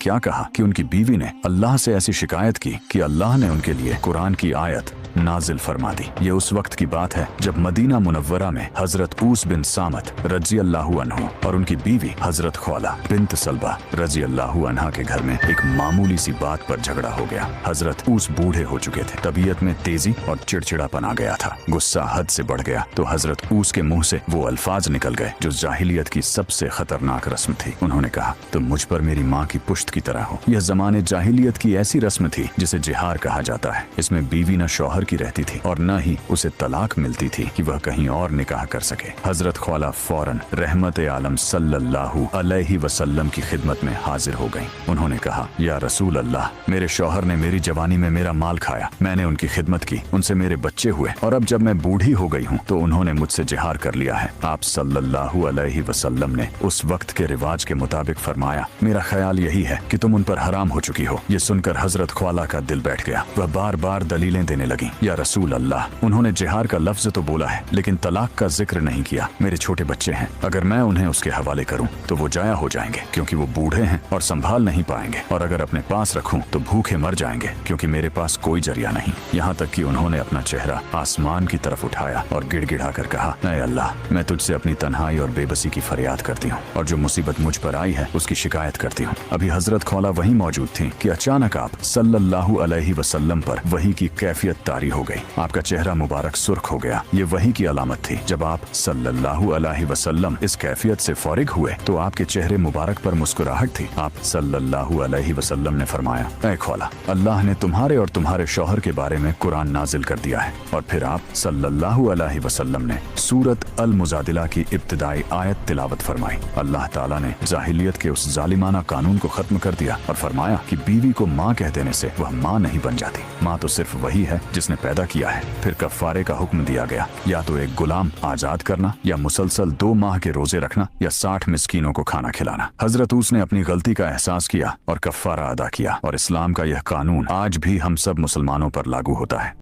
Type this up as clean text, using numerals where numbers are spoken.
क्या कहा कि उनकी बीवी ने अल्लाह से ऐसी शिकायत की कि अल्लाह ने उनके लिए कुरान की आयत नाजिल फरमा दी। ये उस वक्त की बात है जब मदीना मुनव्वरा में हजरत ऊस बिन सामत रजी अल्लाहु अन्हु और उनकी बीवी हजरत खौला बिन्त सलबा रजी अल्लाहु अन्हा के घर में एक मामूली सी बात पर झगड़ा हो गया। हजरत ऊस बूढ़े हो चुके थे, तबीयत में तेजी और चिड़चिड़ापन आ गया था, गुस्सा हद से बढ़ गया तो हजरत ऊस के मुंह से वो अल्फाज निकल गए जो जाहिलियत की सबसे खतरनाक रस्म थी। उन्होंने कहा, तुम मुझ पर मेरी माँ की पुश्त की तरह हो। यह जमाने जाहिलियत की ऐसी रस्म थी जिसे जिहार कहा जाता है। इसमें बीवी न शौहर की रहती थी और न ही उसे तलाक मिलती थी कि वह कहीं और निकाह कर सके। हजरत खौला फौरन रहमत आलम सल्लल्लाहु अलैहि वसल्लम की खिदमत में हाजिर हो गईं। उन्होंने कहा, या रसूल अल्लाह, मेरे शौहर ने मेरी जवानी में मेरा माल खाया, मैंने उनकी खिदमत की, उनसे मेरे बच्चे हुए और अब जब मैं बूढ़ी हो गई हूँ तो उन्होंने मुझसे जिहार कर लिया है। आप सल्लल्लाहु अलैहि वसल्लम ने उस वक्त के रिवाज के मुताबिक फरमाया, मेरा ख्याल यही है कि तुम उन पर हराम हो चुकी हो। ये सुनकर हजरत ख्वाला का दिल बैठ गया। वह बार बार दलीलें देने लगी। या रसूल अल्लाह, उन्होंने जिहार का लफ्ज तो बोला है लेकिन तलाक का जिक्र नहीं किया। मेरे छोटे बच्चे हैं, अगर मैं उन्हें उसके हवाले करूं तो वो जाया हो जाएंगे क्योंकि वो बूढ़े हैं और संभाल नहीं पाएंगे, और अगर अपने पास रखूं तो भूखे मर जाएंगे क्योंकि मेरे पास कोई जरिया नहीं। यहाँ तक कि उन्होंने अपना चेहरा आसमान की तरफ उठाया और गिड़गिड़ा कर कहा, ऐ अल्लाह, मैं तुझसे अपनी तन्हाई और बेबसी की फरियाद करती हूँ और जो मुसीबत मुझ पर आई है उसकी शिकायत करती हूँ। अभी हजरत खौला वहीं मौजूद थी कि अचानक आप सल्लल्लाहु अलैहि वसल्लम पर वही की कैफियत तारी हो गई। आपका चेहरा मुबारक सुर्ख हो गया। ये वही की अलामत थी। जब आप सल्लल्लाहु अलैहि वसल्लम इस कैफियत से फारिग हुए तो आपके चेहरे मुबारक पर मुस्कुराहट थी। आप सल्लल्लाहु अलैहि वसल्लम ने फरमाया, ऐ खौला, अल्लाह ने तुम्हारे और तुम्हारे शौहर के बारे में कुरान नाजिल कर दिया है। और फिर आप सल्लल्लाहु अलैहि वसल्लम ने सूरत अल मुजादिला की इब्तिदाई आयत तिलावत फरमाई। अल्लाह ताला ने जाहिलियत के उस जालिमाना कानून को खत्म कर दिया और फरमाया कि बीवी को माँ कह देने से वह माँ नहीं बन जाती। माँ तो सिर्फ वही है जिसने पैदा किया है। फिर कफ्फारे का हुक्म दिया गया, या तो एक गुलाम आजाद करना, या मुसलसल 2 माह के रोजे रखना, या 60 मिस्कीनों को खाना खिलाना। हजरत ऊस ने अपनी गलती का एहसास किया और कफ्फारा अदा किया, और इस्लाम का यह कानून आज भी हम सब मुसलमानों पर लागू होता है।